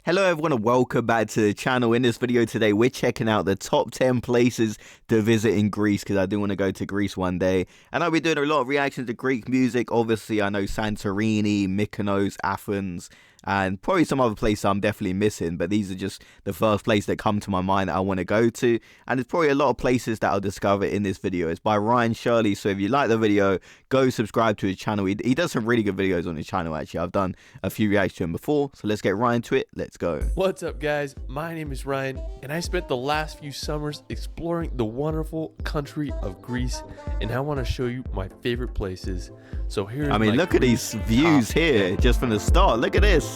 Hello everyone and welcome back to the channel. In this video today we're checking out the top 10 places to visit in Greece because I do want to go to Greece one day, and I'll be doing a lot of reactions to Greek music. Obviously I know Santorini, Mykonos, Athens, and probably some other places I'm definitely missing, but these are just the first place that come to my mind that I want to go to, and there's probably a lot of places that I'll discover in this video. It's by Ryan Shirley, so if you like the video, go subscribe to his channel. He does some really good videos on his channel actually. I've done a few reactions to him before, so let's get right into it. Let's go. What's up guys, my name is Ryan and I spent the last few summers exploring the wonderful country of Greece, and I want to show you my favorite places. So here I mean, look at these views here just from the start. Look at this.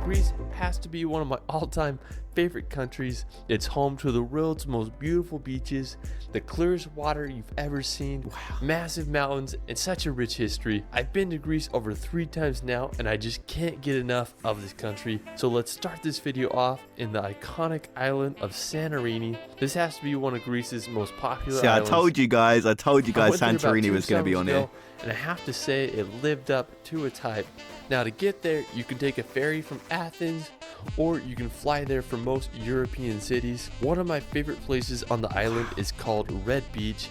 Greece has to be one of my all-time favorite countries. It's home to the world's most beautiful beaches, the clearest water you've ever seen, massive mountains, and such a rich history. I've been to Greece over 3 times now, and I just can't get enough of this country. So let's start this video off in the iconic island of Santorini. This has to be one of Greece's most popular islands. I told you guys Santorini was going to be on here. And I have to say it lived up to its hype. Now to get there, you can take a ferry from Athens, or you can fly there from most European cities. One of my favorite places on the island is called Red Beach.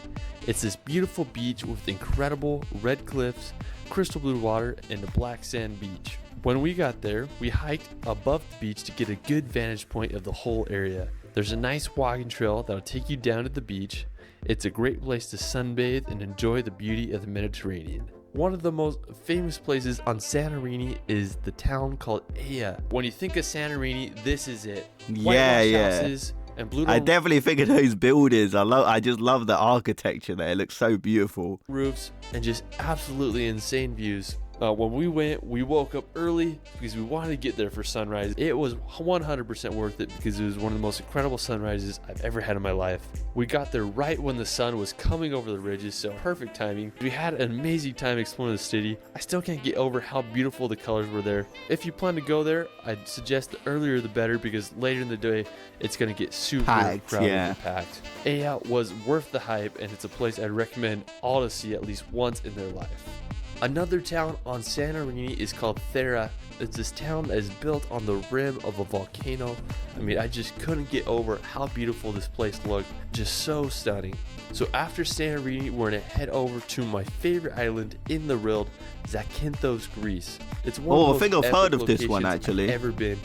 It's this beautiful beach with incredible red cliffs, crystal blue water, and a black sand beach. When we got there, we hiked above the beach to get a good vantage point of the whole area. There's a nice walking trail that'll take you down to the beach. It's a great place to sunbathe and enjoy the beauty of the Mediterranean. One of the most famous places on Santorini is the town called Aia. When you think of Santorini, this is it. Houses and blue I definitely think of those buildings. I just love the architecture there. It looks so beautiful. Roofs and just absolutely insane views. When we went, we woke up early because we wanted to get there for sunrise. It was 100% worth it because it was one of the most incredible sunrises I've ever had in my life. We got there right when the sun was coming over the ridges, so perfect timing. We had an amazing time exploring the city. I still can't get over how beautiful the colors were there. If you plan to go there, I'd suggest the earlier the better because later in the day, it's going to get super crowded and packed. Aia was worth the hype, and it's a place I'd recommend all to see at least once in their life. Another town on Santorini is called Thera. It's this town that is built on the rim of a volcano. I mean, I just couldn't get over how beautiful this place looked. Just so stunning. So after Santorini, we're gonna head over to my favorite island in the world, Zakynthos, Greece. It's one of the most I think I've heard of this one locations actually. I've ever been.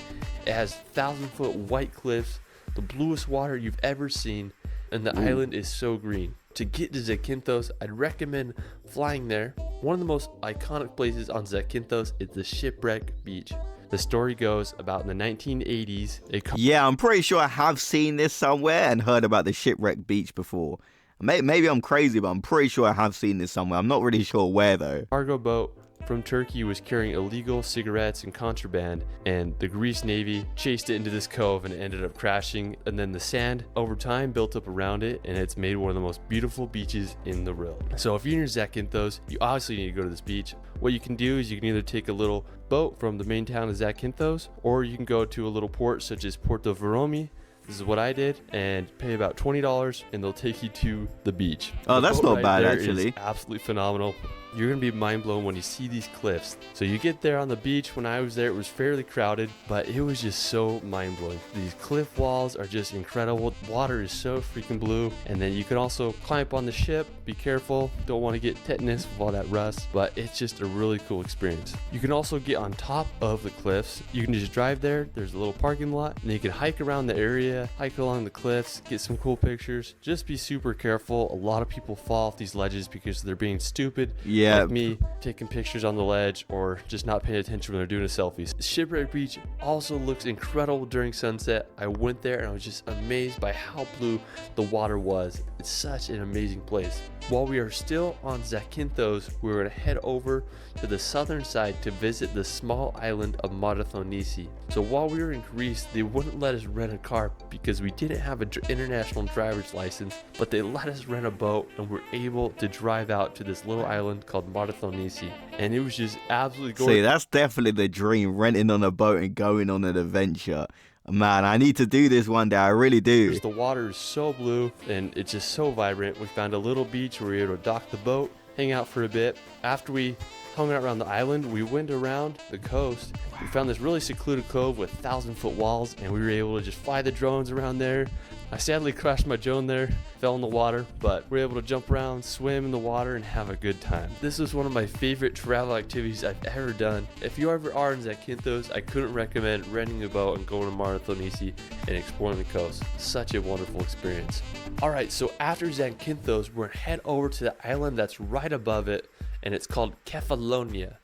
It has 1,000-foot white cliffs, the bluest water you've ever seen, and the island is so green. To get to Zakynthos, I'd recommend flying there. One of the most iconic places on Zakynthos is the shipwreck beach. The story goes about in the 1980s. Yeah, I'm pretty sure I have seen this somewhere and heard about the shipwreck beach before. Maybe I'm crazy, but I'm pretty sure I have seen this somewhere. I'm not really sure where though. Cargo boat from Turkey was carrying illegal cigarettes and contraband, and the Greece Navy chased it into this cove and it ended up crashing, and then the sand over time built up around it, and it's made one of the most beautiful beaches in the world. So if you're near Zakynthos, you obviously need to go to this beach. What you can do is you can either take a little boat from the main town of Zakynthos, or you can go to a little port such as Porto Veromi. This is what I did, and pay about $20 and they'll take you to the beach. Oh, that's not bad actually. Is absolutely phenomenal. You're gonna be mind blown when you see these cliffs. So you get there on the beach. When I was there, it was fairly crowded, but it was just so mind blowing. These cliff walls are just incredible. Water is so freaking blue, and then you can also climb up on the ship. Be careful, don't want to get tetanus with all that rust, but it's just a really cool experience. You can also get on top of the cliffs. You can just drive there. There's a little parking lot, and you can hike around the area, hike along the cliffs, get some cool pictures. Just be super careful. A lot of people fall off these ledges because they're being stupid. Like me, taking pictures on the ledge or just not paying attention when they're doing a selfie. Shipwreck Beach also looks incredible during sunset. I went there and I was just amazed by how blue the water was. It's such an amazing place. While we are still on Zakynthos, we're going to head over to the southern side to visit the small island of Marathonisi. So while we were in Greece, they wouldn't let us rent a car because we didn't have an international driver's license, but they let us rent a boat and we're able to drive out to this little island called Marathonisi. And it was just absolutely gorgeous. See, that's definitely the dream, renting on a boat and going on an adventure. Man, I need to do this one day. I really do. The water is so blue and it's just so vibrant. We found a little beach where we were able to dock the boat, hang out for a bit. After we hung out around the island. We went around the coast. We found this really secluded cove with 1,000-foot walls, and we were able to just fly the drones around there. I sadly crashed my drone there, fell in the water, but we were able to jump around, swim in the water, and have a good time. This is one of my favorite travel activities I've ever done. If you ever are in Zakynthos, I couldn't recommend renting a boat and going to Marathonisi and exploring the coast. Such a wonderful experience. Alright, so after Zakynthos, we're gonna head over to the island that's right above it, and it's called Kefalonia.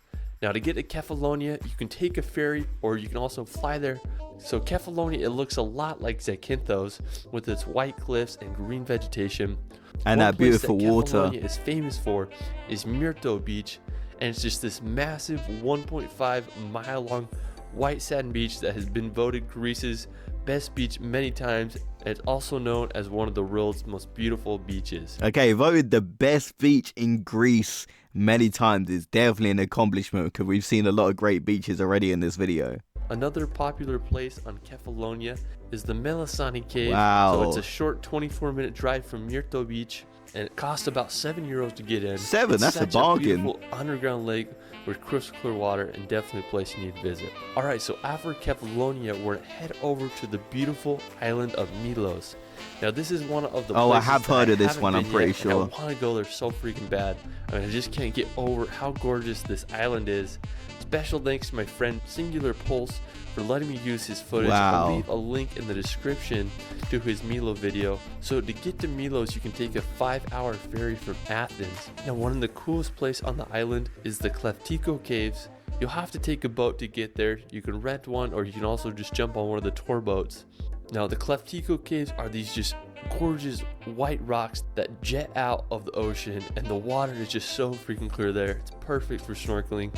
Now to get to Kefalonia, you can take a ferry or you can also fly there. So Kefalonia, it looks a lot like Zakynthos with its white cliffs and green vegetation. And that beautiful water. Kefalonia is famous for is Myrto Beach, and it's just this massive 1.5 mile long white sand beach that has been voted Greece's best beach many times. It's also known as one of the world's most beautiful beaches. Okay, voted the best beach in Greece many times is definitely an accomplishment because we've seen a lot of great beaches already in this video. Another popular place on Kefalonia is the Melasani Cave. Wow. So it's a short 24-minute drive from Myrto Beach, and it costs about €7 to get in. Seven? It's That's a such bargain. Beautiful underground lake with crystal clear water, and definitely a place you need to visit. Alright, so after Kefalonia, we're gonna head over to the beautiful island of Milos. Now this is one of the Oh, I places have that heard I of this haven't one, I'm been pretty yet, and sure. I want to go there so freaking bad. I mean, I just can't get over how gorgeous this island is. Special thanks to my friend Singular Pulse for letting me use his footage. Wow. I'll leave a link in the description to his Milo video. So to get to Milos, you can take a 5-hour ferry from Athens. Now one of the coolest places on the island is the Kleftiko Caves. You'll have to take a boat to get there. You can rent one, or you can also just jump on one of the tour boats. Now the Kleftiko Caves are these just gorgeous white rocks that jet out of the ocean, and the water is just so freaking clear there. It's perfect for snorkeling.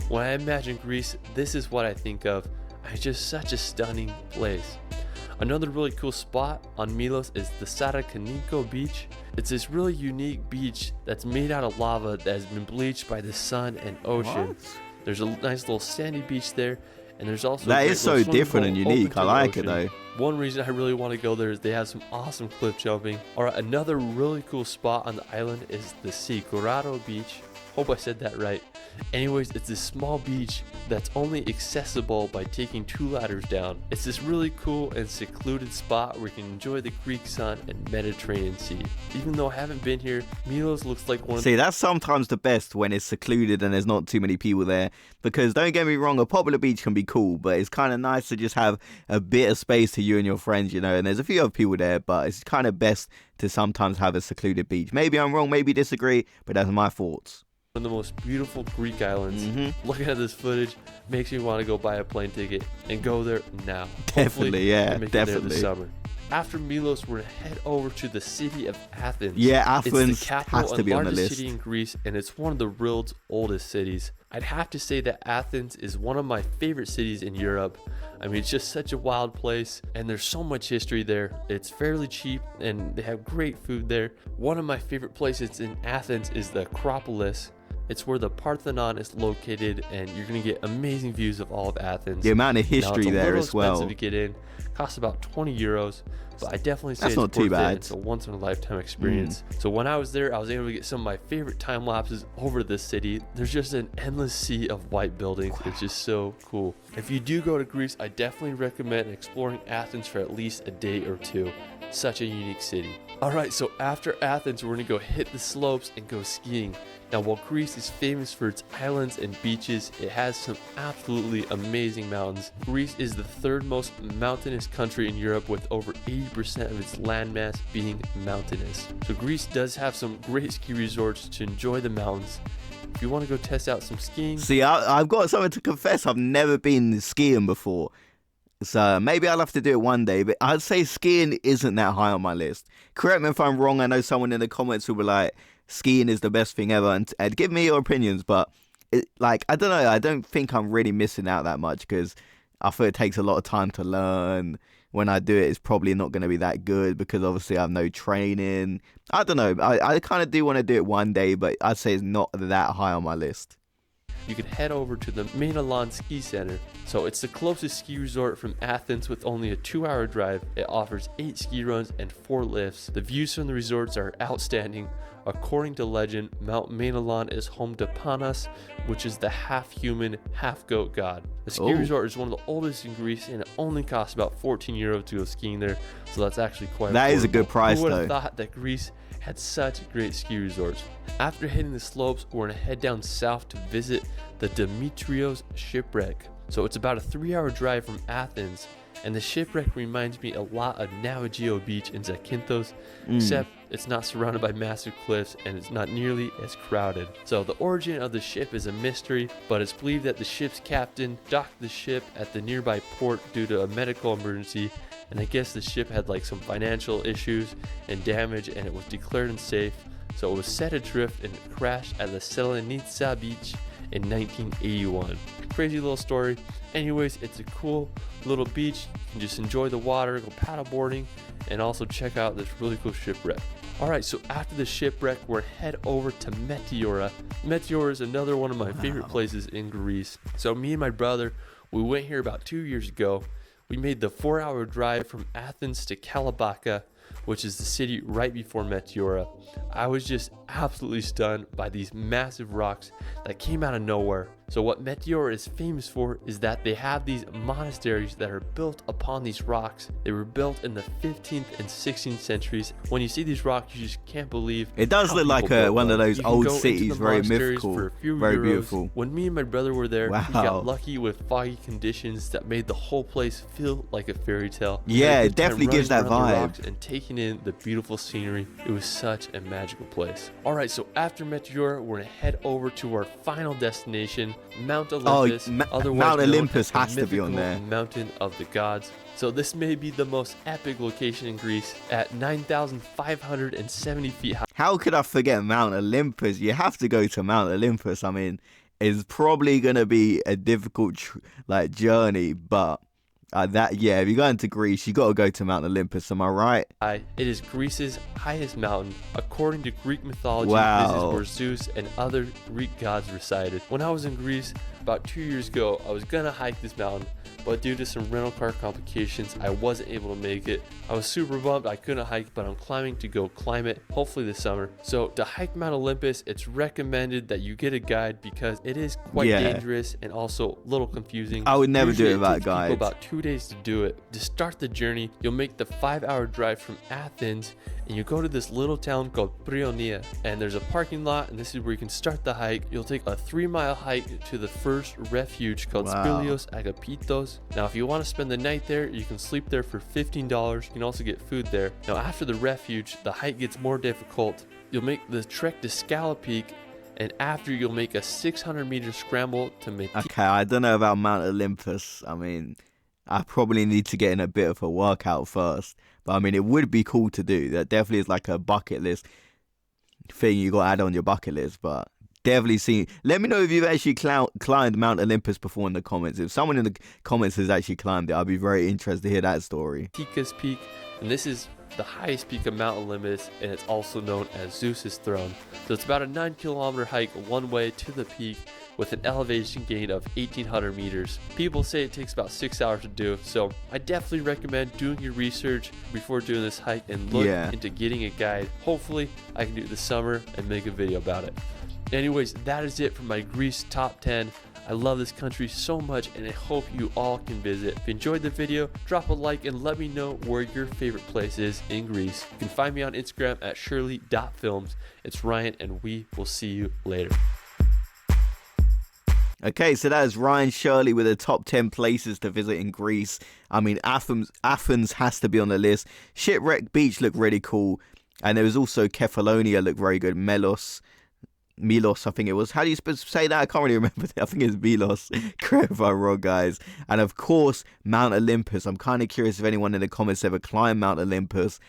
When I imagine Greece, this is what I think of. It's just such a stunning place. Another really cool spot on Milos is the Sarakaniko Beach. It's this really unique beach that's made out of lava that has been bleached by the sun and ocean. What? There's a nice little sandy beach there, and there's also That a is great little so swimming different and pool open unique. to I the like it ocean. though. One reason I really want to go there is they have some awesome cliff jumping. Alright, another really cool spot on the island is the Sikorado Beach. Hope I said that right. Anyways, it's this small beach that's only accessible by taking 2 ladders down. It's this really cool and secluded spot where you can enjoy the Greek sun and Mediterranean Sea. Even though I haven't been here, Milos looks like one of See, that's sometimes the best when it's secluded and there's not too many people there. Because don't get me wrong, a popular beach can be cool, but it's kind of nice to just have a bit of space to you and your friends, you know. And there's a few other people there, but it's kind of best to sometimes have a secluded beach. Maybe I'm wrong, maybe disagree, but that's my thoughts. one of the most beautiful Greek islands. Looking at this footage makes me want to go buy a plane ticket and go there now. Definitely, yeah, Hopefully, make it there definitely. this summer. After Milos, we're gonna head over to the city of Athens. Yeah, Athens it's the capital has to and be on the largest list. city in Greece, and it's one of the world's oldest cities. I'd have to say that Athens is one of my favorite cities in Europe. I mean, it's just such a wild place, and there's so much history there. It's fairly cheap, and they have great food there. One of my favorite places in Athens is the Acropolis. It's where the Parthenon is located, and you're gonna get amazing views of all of Athens. The amount of history now, there it's as a little well. expensive to get in. Costs about €20, but I definitely say That's it's not too worth bad. it. It's a once in a lifetime experience. So when I was there, I was able to get some of my favorite time lapses over this city. There's just an endless sea of white buildings. It's just so cool. If you do go to Greece, I definitely recommend exploring Athens for at least a day or two. Such a unique city. Alright, so after Athens, we're gonna go hit the slopes and go skiing. Now, while Greece is famous for its islands and beaches, it has some absolutely amazing mountains. Greece is the third most mountainous country in Europe, with over 80% of its landmass being mountainous. So Greece does have some great ski resorts to enjoy the mountains. If you want to go test out some skiing, See, I've got something to confess. I've never been skiing before. So maybe I'll have to do it one day, but I'd say skiing isn't that high on my list. Correct me if I'm wrong. I know someone in the comments will be like, skiing is the best thing ever, and give me your opinions, but I don't know, I don't think I'm really missing out that much, because I feel it takes a lot of time to learn. When I do it, it's probably not going to be that good, because obviously I have no training. I don't know, I kind of do want to do it one day, but I'd say it's not that high on my list. you could head over to the Meteora Ski Center. So it's the closest ski resort from Athens with only a 2-hour drive. It offers 8 ski runs and 4 lifts. The views from the resorts are outstanding. According to legend, Mount Meteora is home to Panos, which is the half-human, half-goat god. The ski resort is one of the oldest in Greece, and it only costs about 14 euros to go skiing there, so that's actually quite That affordable. is a good price, Who would though. have thought that Greece had such great ski resorts? After hitting the slopes, we're gonna head down south to visit the Dimitrios shipwreck. So it's about a 3-hour drive from Athens, and the shipwreck reminds me a lot of Navigio Beach in Zakynthos, except it's not surrounded by massive cliffs and it's not nearly as crowded. So the origin of the ship is a mystery, but it's believed that the ship's captain docked the ship at the nearby port due to a medical emergency, and I guess the ship had like some financial issues and damage, and it was declared unsafe, so it was set adrift and crashed at the Santorini beach in 1981. Crazy little story. Anyways, it's a cool little beach. You can just enjoy the water, go paddleboarding, and also check out this really cool shipwreck. Alright, so after the shipwreck, we're head over to Meteora. Meteora is another one of my favorite places in Greece. So me and my brother, we went here about 2 years ago. We made the 4-hour drive from Athens to Kefalonia, which is the city right before Meteora. I was just absolutely stunned by these massive rocks that came out of nowhere. So what Meteora is famous for is that they have these monasteries that are built upon these rocks. They were built in the 15th and 16th centuries. When you see these rocks, you just can't believe It does how look like people built one of them. those You can old go into cities, the very monasteries mythical, for a few very euros. beautiful. When me and my brother were there, we Wow. got lucky with foggy conditions that made the whole place feel like a fairy tale. We Yeah, had a it good time definitely gives running that around the vibe. rocks and taking in the beautiful scenery. It was such a magical place. Alright, so after Meteora, we're gonna head over to our final destination, Mount Olympus. Otherwise Mount known Olympus as the has to be on mythical there. Mountain of the Gods. So this may be the most epic location in Greece at 9,570 feet high. How could I forget Mount Olympus? You have to go to Mount Olympus. I mean, it's probably gonna be a difficult journey, but if you're going to Greece, you got to go to Mount Olympus. Am I right? It is Greece's highest mountain. According to Greek mythology, Wow. this is where Zeus and other Greek gods resided. When I was in Greece about 2 years ago, I was gonna hike this mountain, but due to some rental car complications, I wasn't able to make it. I was super bummed I couldn't hike, but I'm climbing to go climb it, hopefully this summer. So to hike Mount Olympus, it's recommended that you get a guide because it is quite dangerous and also a little confusing. I would never do Usually it without takes people guides. about 2 days to do it. To start the journey, you'll make the 5-hour drive from Athens, and you go to this little town called Kefalonia, and there's a parking lot, and this is where you can start the hike. You'll take a 3-mile hike to the first refuge called Milos Agapitos. Now if you want to spend the night there, you can sleep there for $15. You can also get food there. Now after the refuge, the hike gets more difficult. You'll make the trek to Scala Peak, and after you'll make a 600-meter scramble to Meteora. Okay, I don't know about Mount Olympus. I mean, I probably need to get in a bit of a workout first. But I mean, it would be cool to do. That definitely is like a bucket list thing you got to add on your bucket list. But definitely see. Let me know if you've actually climbed Mount Olympus before in the comments. If someone in the comments has actually climbed it, I'd be very interested to hear that story. Tika's Peak, and this is the highest peak of Mount Olympus, and it's also known as Zeus's throne. So it's about a 9-kilometer hike one way to the peak with an elevation gain of 1,800 meters. People say it takes about 6 hours to do, so I definitely recommend doing your research before doing this hike and look into getting a guide. Hopefully I can do it this summer and make a video about it. Anyways, that is it for my Greece top 10. I love this country so much, and I hope you all can visit. If you enjoyed the video, drop a like and let me know where your favorite place is in Greece. You can find me on Instagram at shirley.films. It's Ryan, and we will see you later. Okay, so that is Ryan Shirley with the top 10 places to visit in Greece. I mean, Athens has to be on the list. Shipwreck Beach looked really cool. And there was also Kefalonia looked very good. Milos, I think it was. How do you say that? I can't really remember. I think it's Milos. Correct if I'm wrong, guys. And of course, Mount Olympus. I'm kind of curious if anyone in the comments ever climbed Mount Olympus.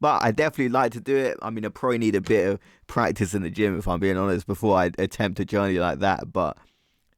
But I definitely like to do it. I mean, I probably need a bit of practice in the gym, if I'm being honest, before I attempt a journey like that. But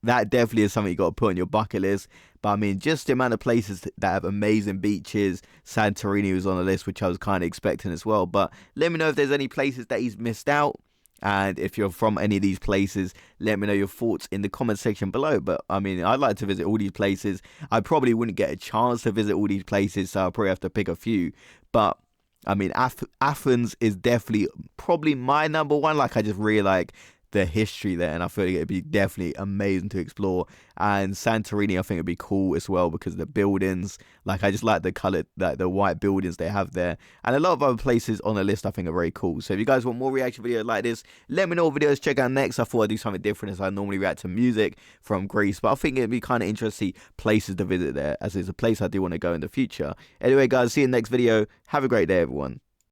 that definitely is something you got to put on your bucket list. But I mean, just the amount of places that have amazing beaches. Santorini was on the list, which I was kind of expecting as well. But let me know if there's any places that he's missed out. And if you're from any of these places, let me know your thoughts in the comment section below. But I mean, I'd like to visit all these places. I probably wouldn't get a chance to visit all these places, so I'll probably have to pick a few. But I mean, Athens is definitely probably my number one. Like, I just really like the history there, and I feel like it'd be definitely amazing to explore. And Santorini, I think it'd be cool as well because of the buildings. Like, I just like the color, like the white buildings they have there, and a lot of other places on the list I think are very cool. So if you guys want more reaction videos like this, let me know what videos check out next. I thought I'd do something different as I normally react to music from Greece, but I think it'd be kind of interesting to see places to visit there, as it's a place I do want to go in the future. Anyway, guys, see you in the next video. Have a great day, everyone.